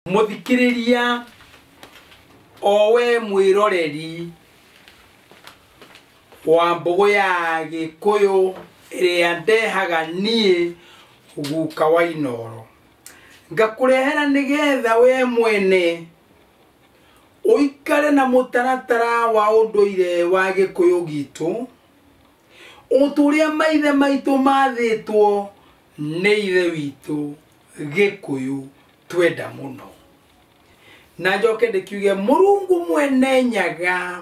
Muthikiriria owe mwiroreri wa mbogo ya Gikuyu iria ndehaga nie guka wa Inoro ngakurehera nigetha we mwene uikare na mutaratara wa unduire wa Gikuyu gitu uturia maithe maitu mathitwo ni ithe witu Gikuyu twenda muno na njoke ndikiuge Murungu mwene nyaga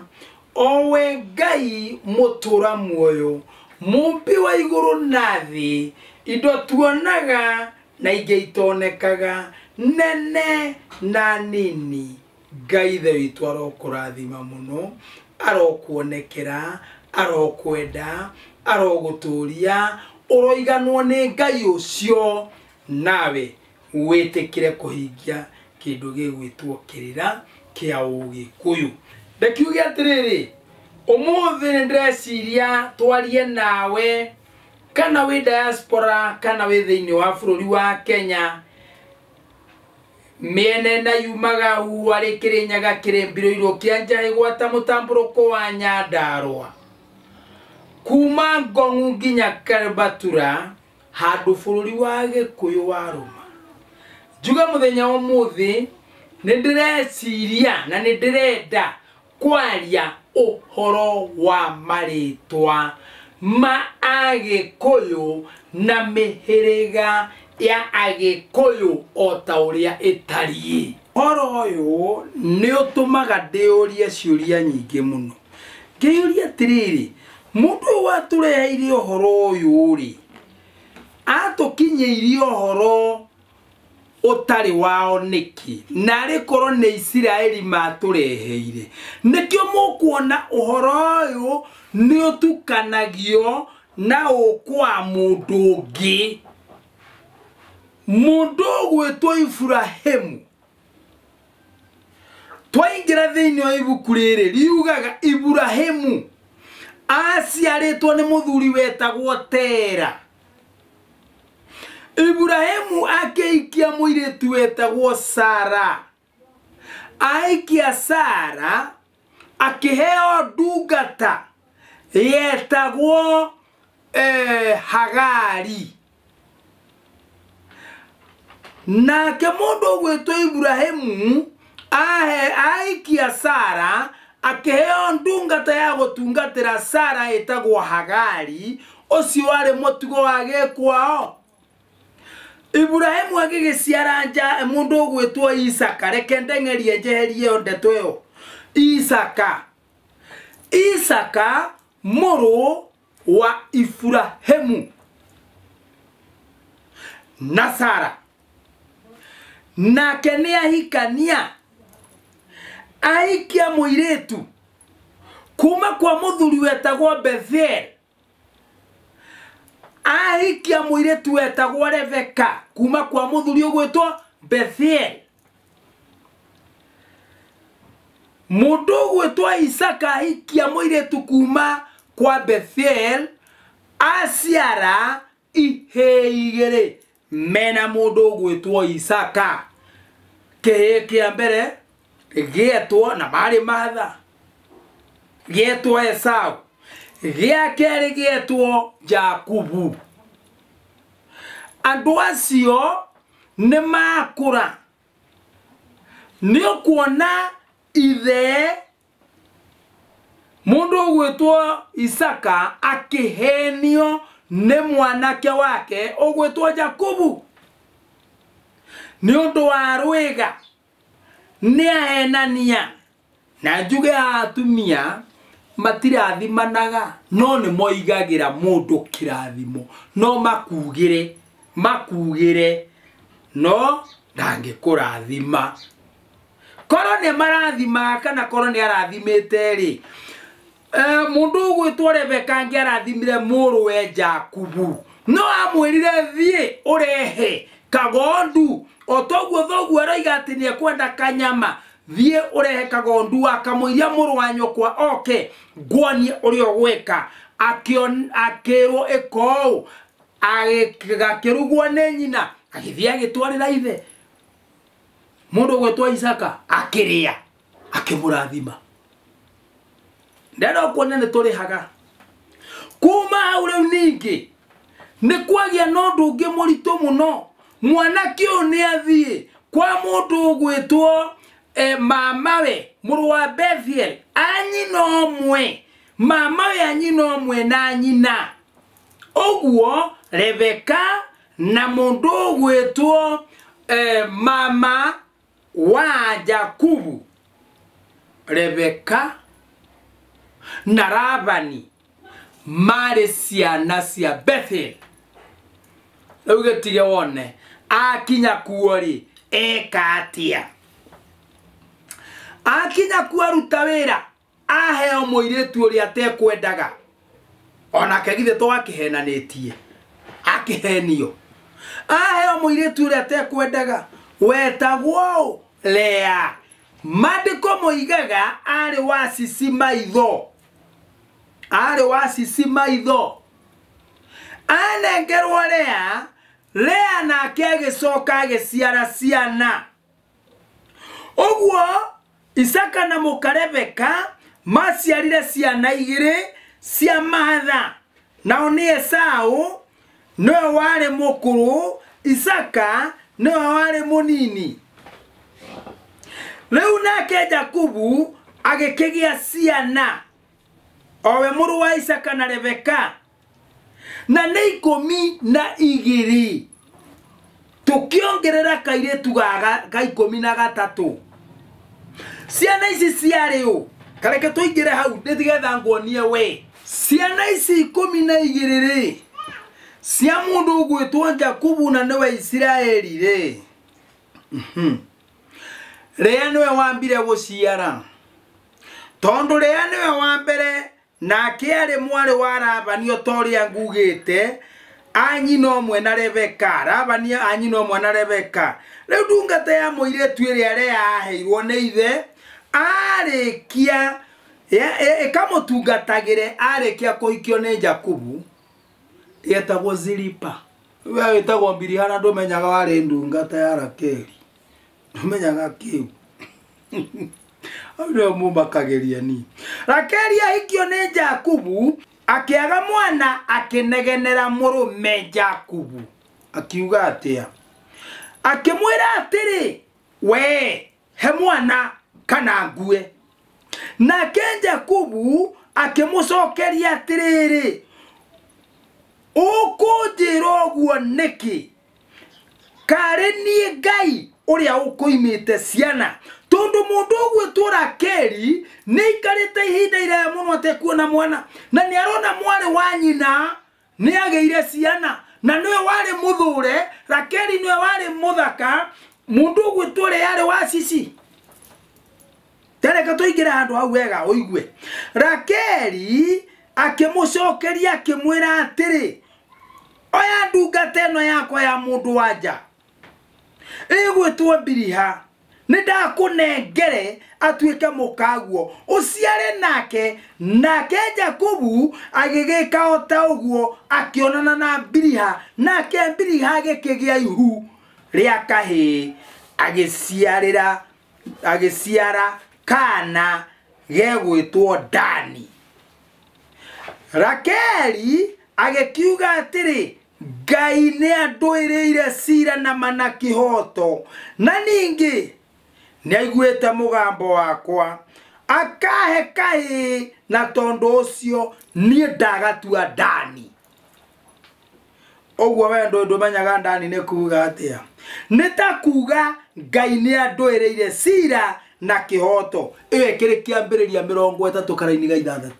owe Ngai mutura muoyo mumbi wa iguru na thi indo tuonaga na inge itonekaga nene na nini Ngai ithe witu arokurathima muno arokuonekera arokwenda aroguturia uroiganwo ni Ngai ucio nawe witikire kuhingia kindu gigwitwo kirira kia Ugikuyu ndakiuge atiriri umuthi ndreciria twarie nawe kana wi diaspora kana wi thiini wa bururi wa Kenya miene na yumaga hu ari Kirinyaga Kirimbiro iro kia Njahi gwata mutamburuko wa Nyandarua kuma Ngong'u nginya Karbatura handu bururi wa Gikuyu wa Ruma juga muthenya umuthi nindireciria na nindirenda kwaria uhoro wa maritwa ma Agikuyu na mihiriga ya Agikuyu ota uria itari horo uyu ni utumaga ndiurie ciuria nyingi muno ngiyuria tiriri mundu watureheire uhoro uyu ri atukinyirie uhoro utari wao niki nari korwo ni Israeli matureheire nikio mukuona uhoro uyu ni utukanagio na ukwa mundu ungi mundu gwetwo Ibrahimu twaingira thiini wa ibuku riri riugaga Ibrahimu aciaritwo ni muthuri wetagwo Tera Ibrahimu akeikia muiritu wetagwo Sara aikia Sara akiheo ndungata yetagwo Hagari nake mundu gwetwo Ibrahimu aikia Sara akiheo ndungata ya gutungatira Sara yetagwo Hagari ucio wari mutugo wa Gikwao Ibrahimu agigiciaranja mundu gwetwo Isaka reke ndengerie njeherie ondeto yo Isaka muru wa Ibrahimu na Sara nake ni ahikania aikia muiritu kuma kwa muthuri wetagwo Bethel aikia muiritu wetagwo Rebeka kuma kwa muthuri ugwetwo Bethel mundu gwetwo Isaka aikia muiritu kuma kwa Bethel aciara iheigere mena mundu gwetwo Isaka kia mbere gietwo na mari matha gietwo Esau gia keri gietwo Jakubu andu acio ni makura ni ukuona ithe mundu gwetwo Isaka akihenio ni mwanake wake ugwetwo Jakubu ni undu wa rwiga ni ahenania na njuge atumia matirathimanaga no ni moigagira mundu kirathimo no makugire no ndangikurathima korwo ni marathima kana korwo ni arathimite ri mundu gwetwo Rebeka ngiarathimire muru we Jakubu no amwirire thie urehe kagondu otoguo thoguo araiga ati ni ekwenda kanyama thie urehe kagondu akamuiria muru wa nyokwa oke ngwonie urio gweka akirwo eko agakirugwo ni nyina agithia gitwarira ithe mundu gwetwa Isaka akiria akimurathima. Ndero kuona ni turi haga kuma ule ningi ni kwagia no ndungi murito muno. Mwanake oni athie kwa mundu gwetwo mamawe muru wa Bethuel anyina omwe, mamawe anyina omwe na nyina. Oguo Rebeka na mundu gwetwo mama wa Jakubu, Rebeka na Labani mari ciana cia Bethuel. Ugetige wone akinya kuori ekatia. Akinya kuaruta wira aheo muiretu uri atekwendaga. Ona kegithe to akihenanitie. Akihenio. Aheo muiretu uri atekwendaga wetagwo Lea. Mandiko moigaga ari wa sisi maitho. Ari wa sisi maitho. Anengerwo Lea, Lea nake agicoka agiciara ciana. Oguo Isaka na muka Rebeka maciarire ciana igiri cia mahatha. Nao ni Esau niwe wari mukuru, Isaka niwe wari munini. Riu nake Jakubu agikigia ciana, owe muru wa Isaka na Rebeka, na ni 12. Tukiongerera kairetu ga 13. Ciana ici ciari u kareke tuingire hau ndithigetha nguonie we. Ciana ici 12 cia mundu gwetwo Jakubu na niwe Israeli ri. Lea niwe wambire guciara, tondu Lea niwe wa mbere nake ari mwari wa Labani otoria ngugite anyina omwe na Rebeka. Labani anyina omwe na Rebeka. Riu ndungata ya muiretu iria Lea aheirwo ni ithe arikia ikamutungatagire arikia kuhikio ni Jakubu yetagwo Zilipa. We wetagwo Bilihana ndumenyaga wari ndungata ya Rakeli. Ndumenyaga kiu. Aure mumakageria ni. Rakeli ahikio ni Jakubu akiaga mwana akinegenera murume Jakubu. Akiuga atia? Akimwira atiri we he mwana kana ngue. Na Jakubu akimucokeria atiriri ukunjira uguo niki? Kare ni Ngai uria ukuimite ciana, tondu mundu gwetwo Rakeli ni ikarite ihinda iraya muno atekuona mwana, na ni arona mwari wa nyina ni ageire ciana, na niwe wari muthure. Rakeli niwe wari muthaka, mundu gwetwo yari wa sisi. Tereka tuingira handu hau wega uigwe. Rakeli akimucokeria akimwira atiri oya ndungata ino yakwa ya mundu wanja igwetwo Biliha nindakunengere atuike mukaguo uciare nake. Nake Jakubu agigika ota uguo akionana na Biliha, nake Biliha agikigia ihu ria kahi agiciara kana gegwetwo Dani. Rakeli agikiuga atiri Ngai ni anduiriire cira na mana kihoto, na ningi ni aiguite mugambo wakwa akahe kahi, na tondu ucio ni ndagatua Dani. Oguo we ndumenyaga Dani ni kuga atia? Ni ta kuga Ngai ni anduiriire cira na kihoto. Iwe kiri kiambiriria 30 karaini ga 6.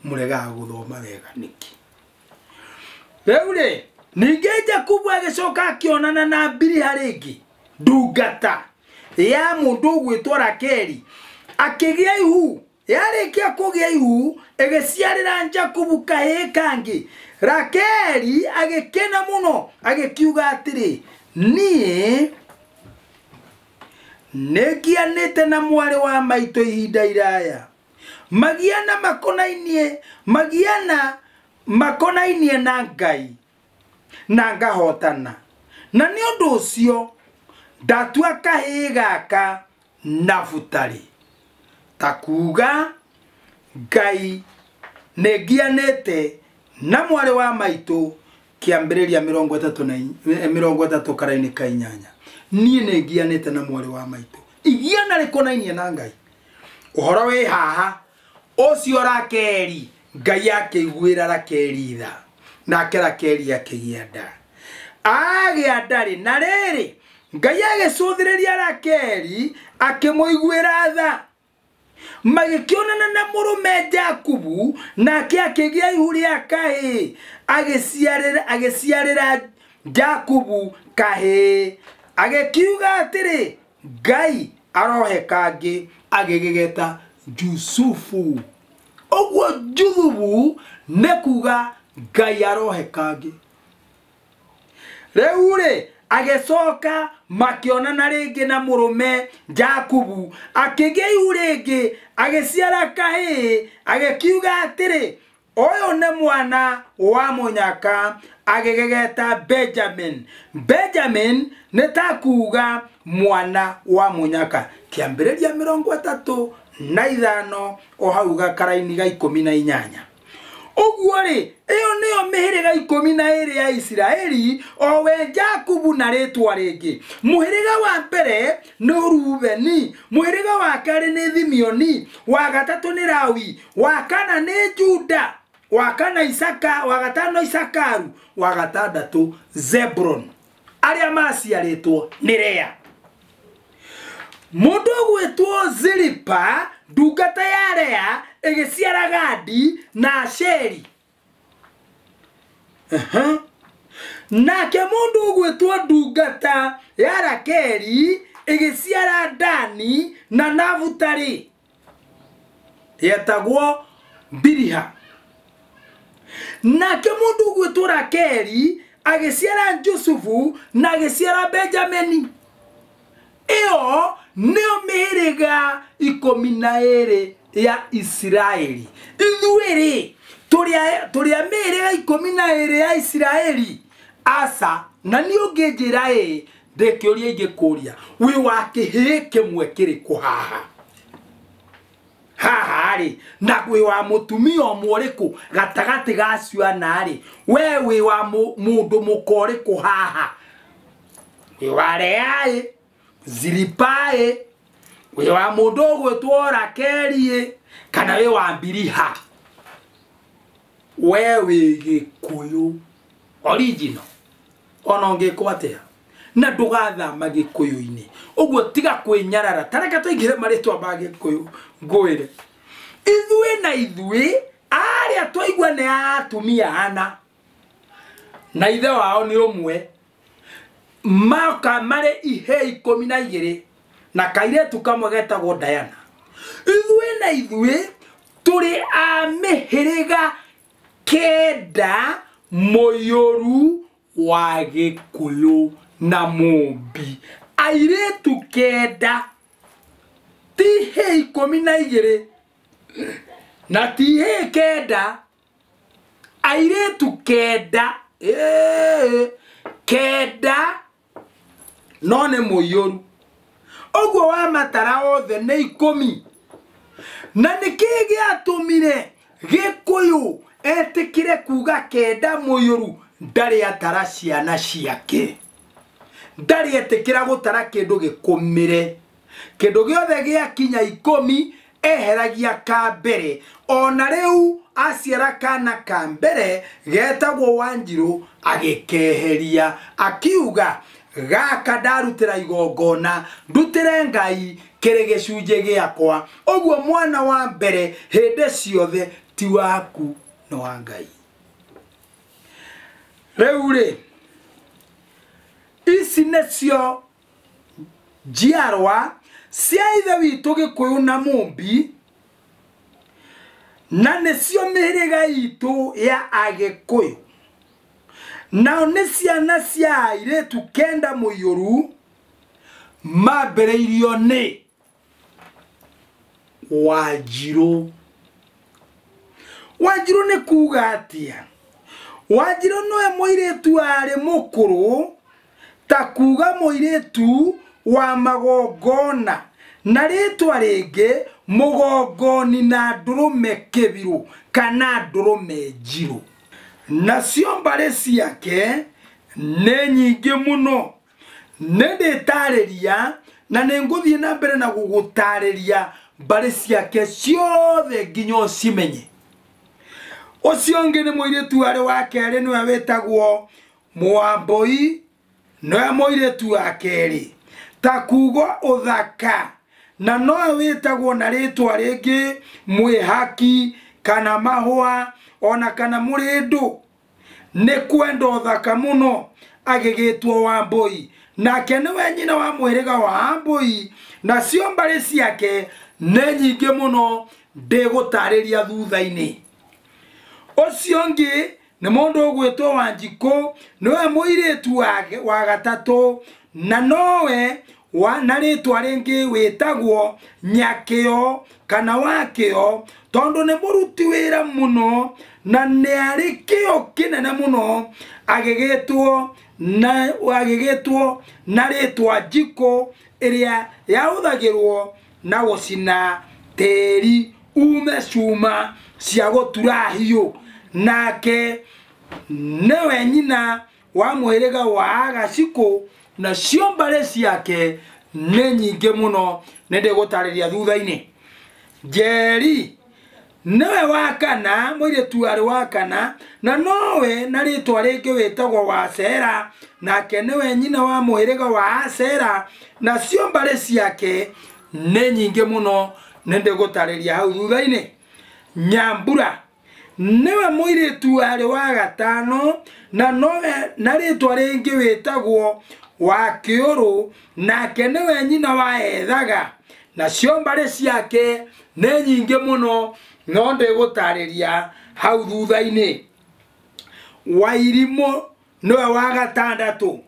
Murega guthoma wega niki? Reure ninge Jakubu agicoka akionana na Biliha ringi, ndungata ya mundu gwetwo Rakeli, akigia ihu. Yarikia kugia ihu egeciarira Jakubu kahi kangi. Rakeli agikena muno agikiuga atiri ni negianite na mwari wa maito ihinda iraya. Magiana makonainie na Ngai na ngahotana. Na ni undu ucio ndatua kahii gaka Nafutali. Takuga Ngai negianete na mwari wa maitu kiambiriria 30 karaini ka 8. Nie negianete na mwari wa maitu. Igiana rikonainie na Ngai. Uhoro wi haha ocio Rakeli Ngai akiguira Rakeli tha. Nake Rakeli akigia nda. Agia ndari na riri Ngai agicuthiriria Rakeli akimuiguira tha. Magikionana na murume Jakubu nake akigia ihuria kahi agiciarira Jakubu kahi agikiuga atiri Ngai arohe kangi agigegeta Jusufu. Ogwo Jusufu nekuga Ngai arohe kangi. Reure agecoka makionana ringi na murume Jakubu akigia ihuringi agiciara kahi agikiuga atiri oyo ne mwana wa munyaka agigegeta Benjamin. Benjamin netakuga mwana wa munyaka. Kiambiriria 35 ohauga karaini ga 18. Ogwo ri iyo niyo mihiriga 12 ya Isiraeli owe Jakubu na ritwa ringi. Muhiriga wa mbere ni Rubeni, muhiriga wa keri ni Simeoni, wa gatatu ni Lawi, wa kana ni Juda, wa kana Isaka, wa gatano Isakaru, wa gatandatu Zebulon. Aria maciaritwo ni Lea. Mundu gwitwo Zilipa ndungata ya Lea igiciara Gadi na Asheri. Nake mundu gwitwo ndungata ya Rakeli igiciara Dani na Nafutali. Yetagwo Biliha. Nake mundu gwitwo Rakeli agiciara Jusufu na agiciara Benjamini. Iyo nio mihiriga 12 ya Israeli. Ithuiri turia mihiriga 12 ya Israeli. Asa na nio nginjira ndekiuria ingikuria wi wa kihi kimwe kiriku haha. Haha ri na wi wa mutumia omuriku gatagati gaciana ri we wi wa mundu mukoriku haha. Wi wa Lea Zilipae, we wa mundu gwitwo Rakeli kana we wa Biliha. We wi Gikuyu original ono ngikwatea na ndugathama Gikuyu-ini. Ogwo tiga kwinyarara tareka tuigire maritwa ba Gikuyu ngwire. Ithui na ithui aria twaigua ne atumia ana na ithe wao ni umwe. Maka mare ihe 12 na kairetu kamwe getagwo Diana. Ithui na ithui turi a mihiriga 9 moyoru wa Gikuyu na Mumbi. Airetu 9 tihe 12 na tihe 9 airetu 9 9 none moyoru. Ogwo wa matara othe ne 10. Na nikigi atumire Gikuyu etikire kuga 9 moyoru ndari atara ciana ciake. Ndari etikira gutara kindu gikumire. Kindu giothe gia kinya 10 eheragia ka mbere. Ona riu aciara kana ka mbere getagwo Wanjiru agikeheria akiuga gaka ndarutira igongona ndutire Ngai kiri gicunje giakwa. Ogwo mwana wa mbere hinde ciothe ti waku no wa Ngai. Reure ici necio njiarwa cia ithe witu Gikuyu na Mumbi na necio mihiriga itu ya Agikuyu. Nao ni ciana cia airetu 9 moyoru mambereirio ni Wanjiru. Wanjiru ni kuga atia? Wanjiru noe moiretu ari mukuru ta kuga moiretu wa magongona na ritwa ringi mugongoni na ndurume kibiru kana ndurume njiru. Nacio mbare ciake nĩ nyingĩ mũno. Nĩndĩtarĩria na nĩngũthiĩ na mbere na gũgũtarĩria mbare ciake ciothe nginya ũcimenye. Ũcio ũngĩ nĩ mũirĩtu arĩ wa kerĩ, nĩwe wĩtagwo Mwambũi, nĩwe mũirĩtu wa kerĩ. Ta kuuga ũthaka, na nowe wĩtagwo na rĩtwa rĩngĩ Mwĩhaki kana Mahũa ona kana Mũrĩndũ. Nĩ kwenda ũthaka mũno agĩgĩtwo Wambũi, nake nĩwe nyina wa mũhĩrĩga wa Wambũi. Nacio mbare ciake nĩ nyingĩ mũno, ndĩgũtarĩria thutha-inĩ. Ũcio ũngĩ nĩ mũndũ ũgwĩtwo Wanjikũ, nĩwe mũirĩtu wa gatatũ, na nowe na rĩtwa rĩngĩ wĩtagwo Nyakĩo kana Wakĩo, tondũ nĩ mũruti wĩra mũno na nĩ arĩ kĩo kĩnene mũno, agĩgĩtwo na rĩtwa Njikũ, ĩrĩa yahũthagĩrwo na gũcina tĩri ume cuma cia gũtura hiũ. Nake nĩwe nyina wa mũhĩrĩga wa Gacikũ. Nacio mbare ciake nĩ nyingĩ mũno, nĩndĩgũtarĩria thutha-inĩ. Njeri nĩwe wa kana, mũirĩtu arĩ wa kana, na nowe na rĩtwa rĩngĩ wĩtagwo Wacera, nake nĩwe nyina wa mũhĩrĩga wa Acera. Nacio mbare ciake nĩ nyingĩ mũno, nĩndĩgũtarĩria hau thutha-inĩ. Nyambura nĩwe mũirĩtu arĩ wa gatano, na nowe na rĩtwa rĩngĩ wĩtagwo Wakĩũrũ, nake nĩwe nyina wa Ethaga. Nacio mbare ciake nĩ nyingĩ mũno, no ndĩgũtarĩria hau thutha-inĩ. Wairimũ nĩwe wa gatandatũ,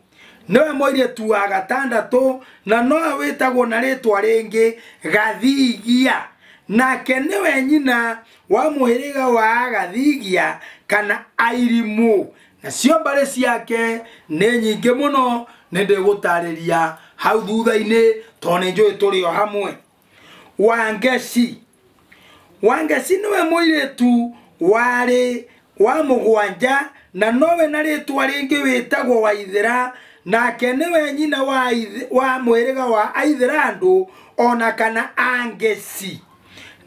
nĩwe mũirĩtu wa gatandatũ, na nowe wĩtagwo na rĩtwa rĩngĩ Gathigia, nake nĩwe nyina wa mũhĩrĩga wa Gathigia kana Airimũ. Nacio mbare ciake nĩ nyingĩ mũno, nĩndĩgũtarĩria hau thutha-inĩ, tondũ nĩnjũĩ tũrĩ o hamwe. Wangeci nĩwe mũirĩtu warĩ wa mũgwanja, na nowe na rĩtwa rĩngĩ wĩtagwo Waithĩra, nake nĩwe nyina wa mũhĩrĩga wa Aithĩrandũ ona kana Angeci.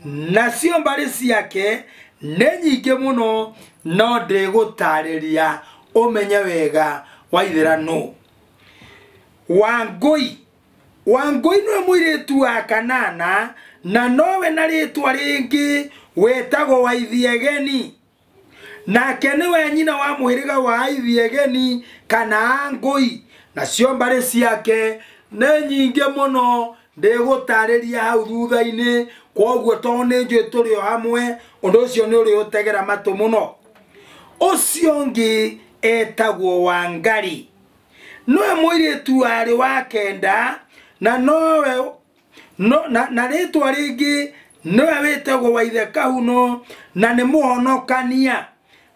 Nacio mbare ciake nĩ nyingĩ mũno, no ndĩgũtarĩria ũmenye wega Waithĩra nũ. Wangũi nĩwe mũirĩtu wa kanana, na nowe na rĩtwa rĩngĩ wĩtagwo Waithiegeni, nake nĩwe nyina wa mũhĩrĩga wa Aithiegeni kana Angũi. Nacio mbare ciake nĩ nyingĩ mũno, ndĩgũtarĩria hau thutha-inĩ, koguo tondũ nĩnjũĩ tũrĩ o hamwe, ũndũ ũcio nĩ ũrĩ ũtegera matũ mũno. Ũcio ũngĩ etagwo Wangari, nĩwe mũirĩtu arĩ wa kenda, na nowe na rĩtwa rĩngĩ nĩwe wĩtagwo Waithekahuno, na nĩ mũhonokania,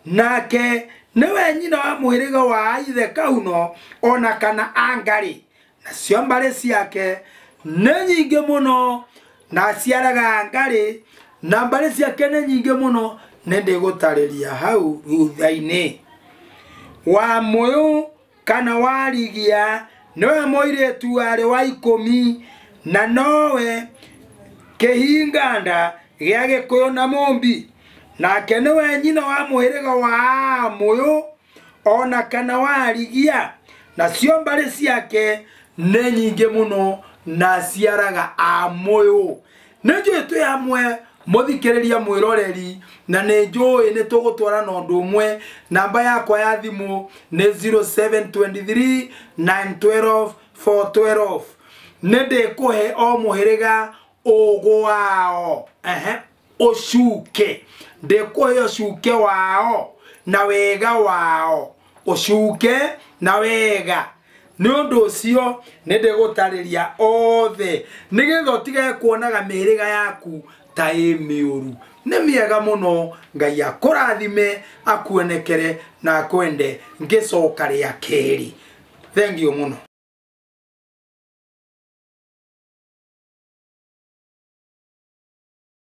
nake nĩwe nyina wa mũhĩrĩga wa Aithekahuno ona kana Angari. Nacio mbare ciake nĩ nyingĩ mũno, na aciaraga Angari, na mbare ciake nĩ nyingĩ mũno, nĩndĩgũtarĩria hau thutha-inĩ. Wamũyũ kana Warigia nĩwe mũirĩtu arĩ wa 10, na nowe Kĩhinganda gĩa Gĩkũyũ na Mũmbi, nake nĩwe nyina wa mũhĩrĩga wa Amũyũ ona kana Warigia. Nacio mbare ciake nĩ nyingĩ mũno, na aciaraga Amũyũ. Nĩnjũĩ twĩ hamwe mũthikĩrĩria mwĩroreri, na nĩnjũĩ nĩtũgũtwarana ũndũ ũmwe. Namba yakwa ya thimũ nĩ 0723 912 412. Nĩndĩkũhe o mũhĩrĩga ũgũ wao, ũcuke, ndĩkũhe ũcuke wao na wega wao, ũcuke na wega. Nĩ ũndũ ũcio nĩndĩgũtarĩria othe, nĩgetha ũtige kuonaga mĩhĩrĩga yaku ta ĩ mĩũru. Nĩ mĩega mũno, Ngai akũrathime, akuonekere na akwende ngĩcoka rĩa kerĩ. Thengiũ mũno.